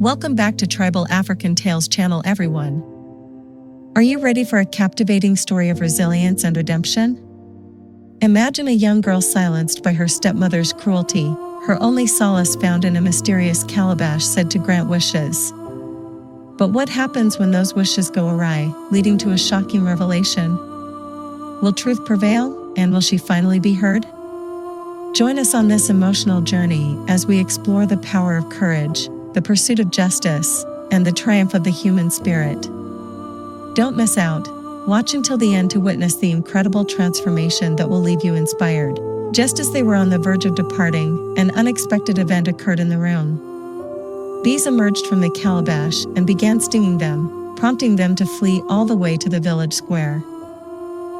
Welcome back to Tribal African Tales channel, everyone. Are you ready for a captivating story of resilience and redemption? Imagine a young girl silenced by her stepmother's cruelty, her only solace found in a mysterious calabash said to grant wishes. But what happens when those wishes go awry, leading to a shocking revelation? Will truth prevail, and will she finally be heard? Join us on this emotional journey as we explore the power of courage, the pursuit of justice, and the triumph of the human spirit. Don't miss out. Watch until the end to witness the incredible transformation that will leave you inspired. Just as they were on the verge of departing, an unexpected event occurred in the room. Bees emerged from the calabash and began stinging them, prompting them to flee all the way to the village square.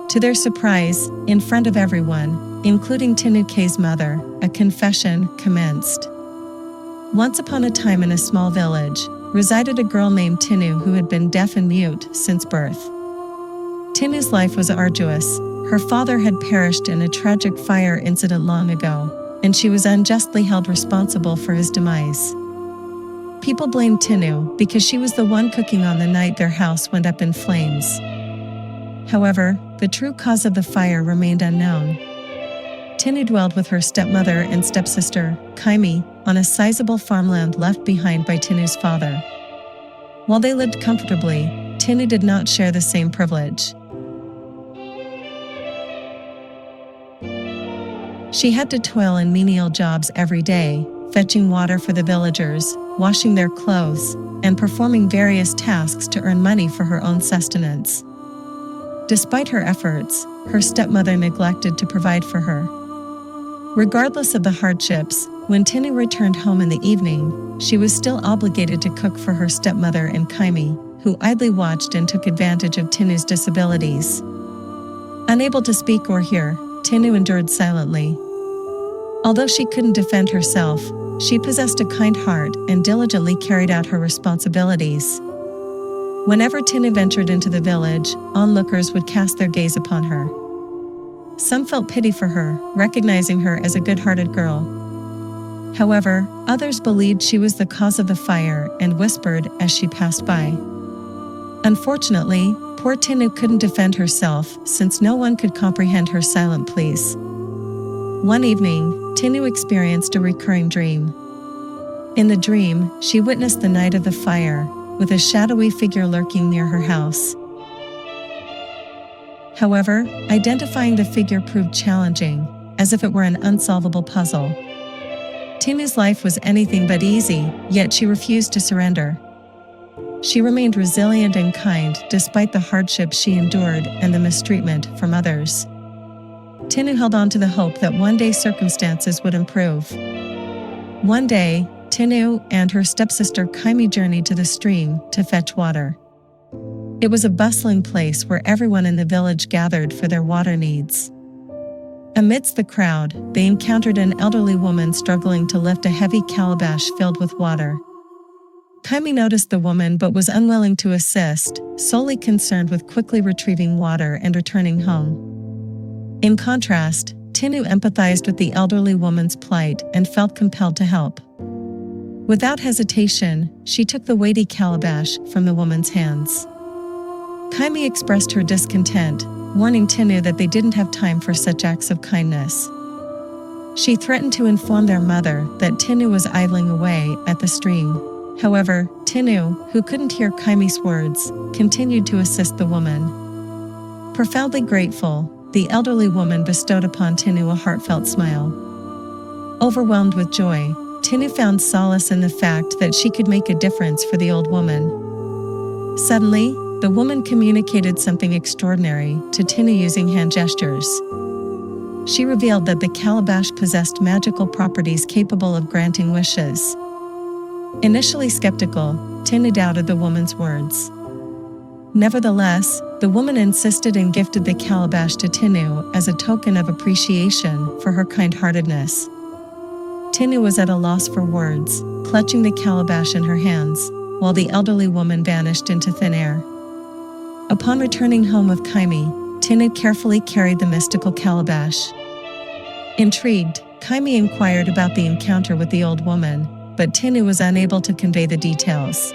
To their surprise, in front of everyone, including Tinuke's mother, a confession commenced. Once upon a time in a small village, resided a girl named Tinu who had been deaf and mute since birth. Tinu's life was arduous. Her father had perished in a tragic fire incident long ago, and she was unjustly held responsible for his demise. People blamed Tinu because she was the one cooking on the night their house went up in flames. However, the true cause of the fire remained unknown. Tinu dwelled with her stepmother and stepsister, Kaimi, on a sizable farmland left behind by Tinu's father. While they lived comfortably, Tinu did not share the same privilege. She had to toil in menial jobs every day, fetching water for the villagers, washing their clothes, and performing various tasks to earn money for her own sustenance. Despite her efforts, her stepmother neglected to provide for her. Regardless of the hardships, when Tinu returned home in the evening, she was still obligated to cook for her stepmother and Kaimi, who idly watched and took advantage of Tinu's disabilities. Unable to speak or hear, Tinu endured silently. Although she couldn't defend herself, she possessed a kind heart and diligently carried out her responsibilities. Whenever Tinu ventured into the village, onlookers would cast their gaze upon her. Some felt pity for her, recognizing her as a good-hearted girl. However, others believed she was the cause of the fire and whispered as she passed by. Unfortunately, poor Tinu couldn't defend herself since no one could comprehend her silent pleas. One evening, Tinu experienced a recurring dream. In the dream, she witnessed the night of the fire, with a shadowy figure lurking near her house. However, identifying the figure proved challenging, as if it were an unsolvable puzzle. Tinu's life was anything but easy, yet she refused to surrender. She remained resilient and kind despite the hardships she endured and the mistreatment from others. Tinu held on to the hope that one day circumstances would improve. One day, Tinu and her stepsister Kaimi journeyed to the stream to fetch water. It was a bustling place where everyone in the village gathered for their water needs. Amidst the crowd, they encountered an elderly woman struggling to lift a heavy calabash filled with water. Kaimi noticed the woman but was unwilling to assist, solely concerned with quickly retrieving water and returning home. In contrast, Tinu empathized with the elderly woman's plight and felt compelled to help. Without hesitation, she took the weighty calabash from the woman's hands. Kaimi expressed her discontent, warning Tinu that they didn't have time for such acts of kindness. She threatened to inform their mother that Tinu was idling away at the stream. However, Tinu, who couldn't hear Kaimi's words, continued to assist the woman. Profoundly grateful, the elderly woman bestowed upon Tinu a heartfelt smile. Overwhelmed with joy, Tinu found solace in the fact that she could make a difference for the old woman. Suddenly, the woman communicated something extraordinary to Tinu using hand gestures. She revealed that the calabash possessed magical properties capable of granting wishes. Initially skeptical, Tinu doubted the woman's words. Nevertheless, the woman insisted and gifted the calabash to Tinu as a token of appreciation for her kind-heartedness. Tinu was at a loss for words, clutching the calabash in her hands, while the elderly woman vanished into thin air. Upon returning home with Kaimi, Tinu carefully carried the mystical calabash. Intrigued, Kaimi inquired about the encounter with the old woman, but Tinu was unable to convey the details.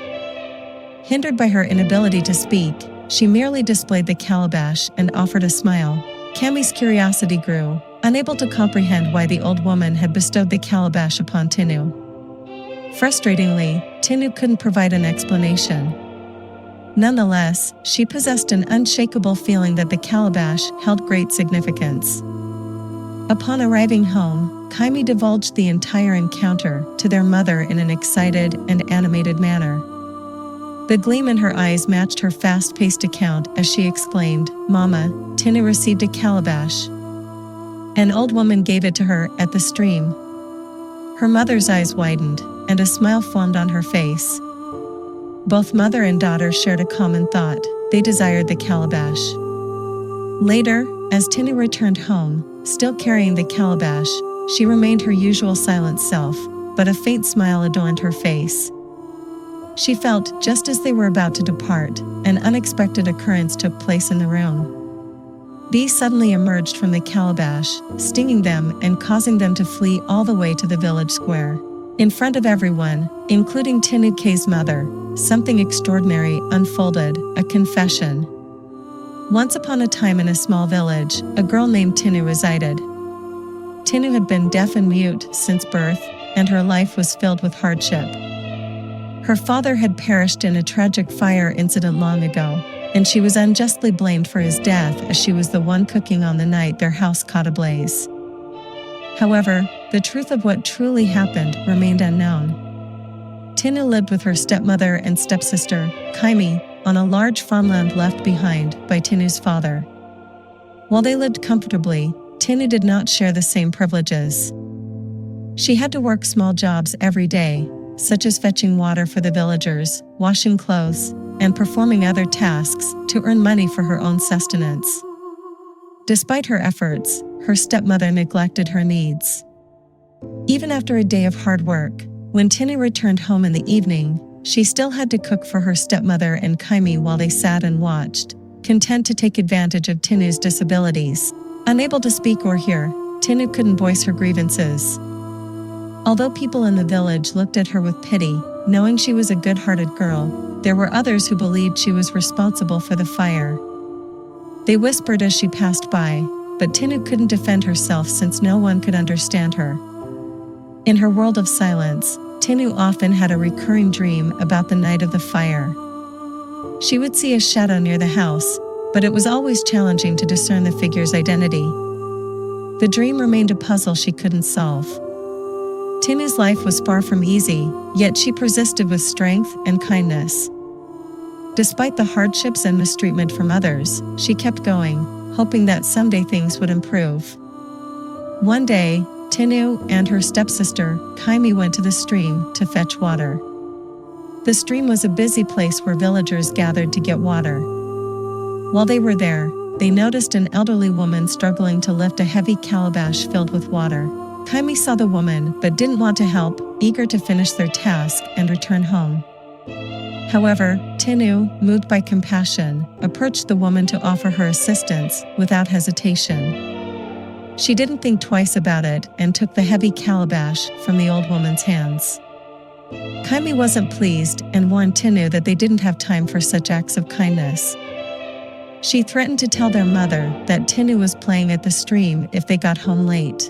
Hindered by her inability to speak, she merely displayed the calabash and offered a smile. Cammie's curiosity grew, unable to comprehend why the old woman had bestowed the calabash upon Tinu. Frustratingly, Tinu couldn't provide an explanation. Nonetheless, she possessed an unshakable feeling that the calabash held great significance. Upon arriving home, Kaimi divulged the entire encounter to their mother in an excited and animated manner. The gleam in her eyes matched her fast-paced account as she exclaimed, "Mama, Tinu received a calabash. An old woman gave it to her at the stream." Her mother's eyes widened, and a smile formed on her face. Both mother and daughter shared a common thought: they desired the calabash. Later, as Tinu returned home, still carrying the calabash, she remained her usual silent self, but a faint smile adorned her face. She felt, just as they were about to depart, an unexpected occurrence took place in the room. Bees suddenly emerged from the calabash, stinging them and causing them to flee all the way to the village square. In front of everyone, including Tinu K's mother, something extraordinary unfolded, a confession. Once upon a time in a small village, a girl named Tinu resided. Tinu had been deaf and mute since birth, and her life was filled with hardship. Her father had perished in a tragic fire incident long ago, and she was unjustly blamed for his death as she was the one cooking on the night their house caught ablaze. However, the truth of what truly happened remained unknown. Tinu lived with her stepmother and stepsister, Kaimi, on a large farmland left behind by Tinu's father. While they lived comfortably, Tinu did not share the same privileges. She had to work small jobs every day, such as fetching water for the villagers, washing clothes, and performing other tasks to earn money for her own sustenance. Despite her efforts, her stepmother neglected her needs. Even after a day of hard work, when Tinu returned home in the evening, she still had to cook for her stepmother and Kaimi while they sat and watched, content to take advantage of Tinu's disabilities. Unable to speak or hear, Tinu couldn't voice her grievances. Although people in the village looked at her with pity, knowing she was a good-hearted girl, there were others who believed she was responsible for the fire. They whispered as she passed by, but Tinu couldn't defend herself since no one could understand her. In her world of silence, Tinu often had a recurring dream about the night of the fire. She would see a shadow near the house, but it was always challenging to discern the figure's identity. The dream remained a puzzle she couldn't solve. Tinu's life was far from easy, yet she persisted with strength and kindness. Despite the hardships and mistreatment from others, she kept going, hoping that someday things would improve. One day, Tinu and her stepsister, Kaimi, went to the stream to fetch water. The stream was a busy place where villagers gathered to get water. While they were there, they noticed an elderly woman struggling to lift a heavy calabash filled with water. Kaimi saw the woman but didn't want to help, eager to finish their task and return home. However, Tinu, moved by compassion, approached the woman to offer her assistance without hesitation. She didn't think twice about it and took the heavy calabash from the old woman's hands. Kaimi wasn't pleased and warned Tinu that they didn't have time for such acts of kindness. She threatened to tell their mother that Tinu was playing at the stream if they got home late.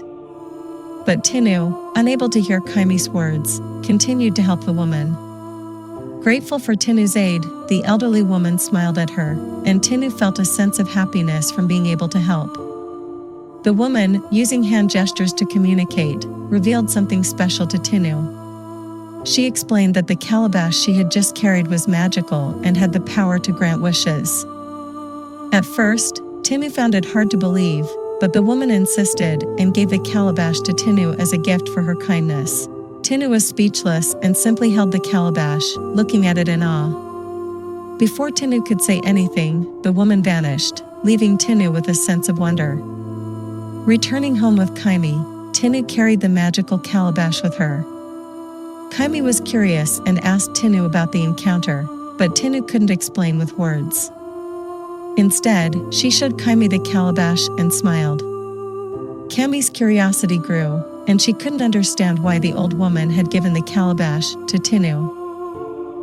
But Tinu, unable to hear Kaimi's words, continued to help the woman. Grateful for Tinu's aid, the elderly woman smiled at her, and Tinu felt a sense of happiness from being able to help. The woman, using hand gestures to communicate, revealed something special to Tinu. She explained that the calabash she had just carried was magical and had the power to grant wishes. At first, Tinu found it hard to believe, but the woman insisted and gave the calabash to Tinu as a gift for her kindness. Tinu was speechless and simply held the calabash, looking at it in awe. Before Tinu could say anything, the woman vanished, leaving Tinu with a sense of wonder. Returning home with Kaimi, Tinu carried the magical calabash with her. Kaimi was curious and asked Tinu about the encounter, but Tinu couldn't explain with words. Instead, she showed Kaimi the calabash and smiled. Kaimi's curiosity grew, and she couldn't understand why the old woman had given the calabash to Tinu.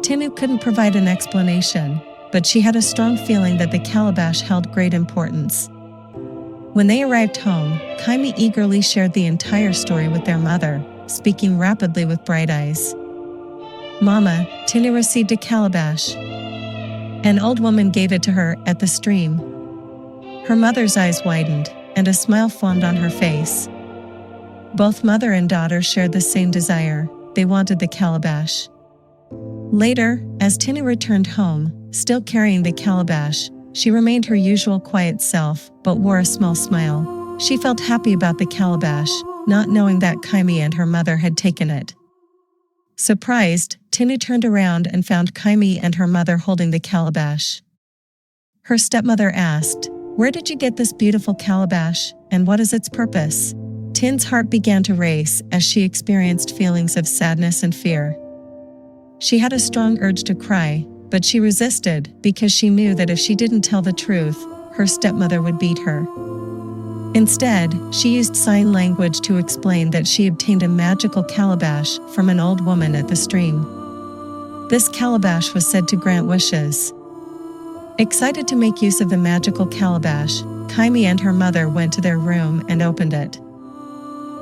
Tinu couldn't provide an explanation, but she had a strong feeling that the calabash held great importance. When they arrived home, Kaimi eagerly shared the entire story with their mother, speaking rapidly with bright eyes. "Mama, Tinu received a calabash. An old woman gave it to her at the stream." Her mother's eyes widened, and a smile formed on her face. Both mother and daughter shared the same desire. They wanted the calabash. Later, as Tinu returned home, still carrying the calabash, she remained her usual quiet self, but wore a small smile. She felt happy about the calabash, not knowing that Kaimi and her mother had taken it. Surprised, Tinu turned around and found Kaimi and her mother holding the calabash. Her stepmother asked, "Where did you get this beautiful calabash, and what is its purpose?" Tin's heart began to race as she experienced feelings of sadness and fear. She had a strong urge to cry, but she resisted because she knew that if she didn't tell the truth, her stepmother would beat her. Instead, she used sign language to explain that she obtained a magical calabash from an old woman at the stream. This calabash was said to grant wishes. Excited to make use of the magical calabash, Kaimi and her mother went to their room and opened it.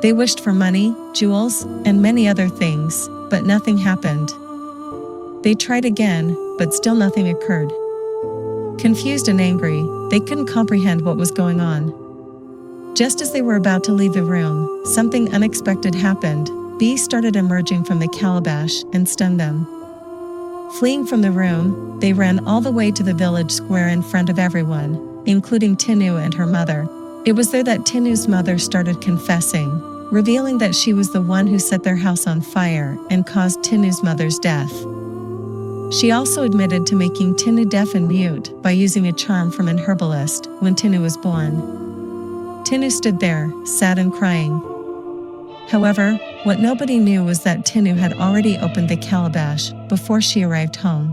They wished for money, jewels, and many other things, but nothing happened. They tried again, but still nothing occurred. Confused and angry, they couldn't comprehend what was going on. Just as they were about to leave the room, something unexpected happened. Bees started emerging from the calabash and stung them. Fleeing from the room, they ran all the way to the village square in front of everyone, including Tinu and her mother. It was there that Tinu's mother started confessing, revealing that she was the one who set their house on fire and caused Tinu's mother's death. She also admitted to making Tinu deaf and mute by using a charm from an herbalist when Tinu was born. Tinu stood there, sad and crying. However, what nobody knew was that Tinu had already opened the calabash before she arrived home.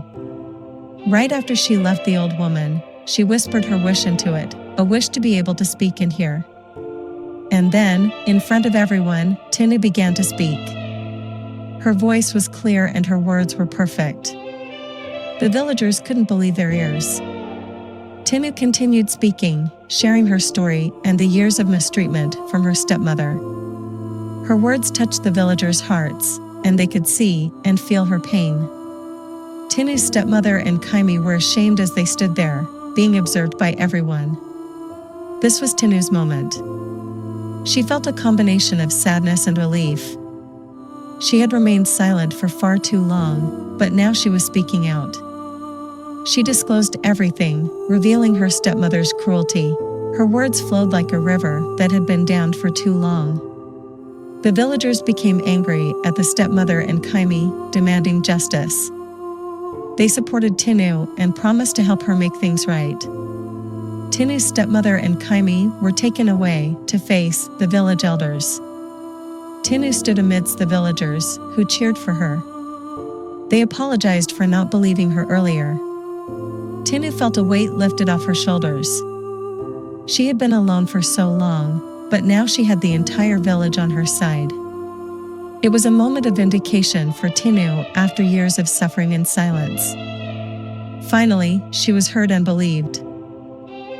Right after she left the old woman, she whispered her wish into it, a wish to be able to speak and hear. And then, in front of everyone, Tinu began to speak. Her voice was clear and her words were perfect. The villagers couldn't believe their ears. Tinu continued speaking, sharing her story and the years of mistreatment from her stepmother. Her words touched the villagers' hearts, and they could see and feel her pain. Tinu's stepmother and Kaimi were ashamed as they stood there, being observed by everyone. This was Tinu's moment. She felt a combination of sadness and relief. She had remained silent for far too long, but now she was speaking out. She disclosed everything, revealing her stepmother's cruelty. Her words flowed like a river that had been dammed for too long. The villagers became angry at the stepmother and Kaimi, demanding justice. They supported Tinu and promised to help her make things right. Tinu's stepmother and Kaimi were taken away to face the village elders. Tinu stood amidst the villagers, who cheered for her. They apologized for not believing her earlier. Tinu felt a weight lifted off her shoulders. She had been alone for so long, but now she had the entire village on her side. It was a moment of vindication for Tinu after years of suffering in silence. Finally, she was heard and believed.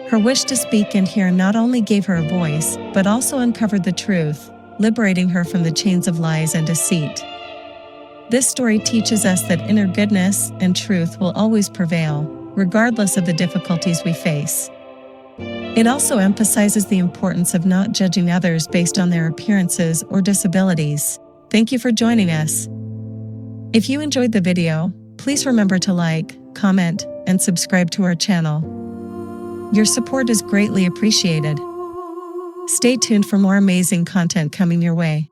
Her wish to speak and hear not only gave her a voice, but also uncovered the truth, liberating her from the chains of lies and deceit. This story teaches us that inner goodness and truth will always prevail, regardless of the difficulties we face. It also emphasizes the importance of not judging others based on their appearances or disabilities. Thank you for joining us. If you enjoyed the video, please remember to like, comment, and subscribe to our channel. Your support is greatly appreciated. Stay tuned for more amazing content coming your way.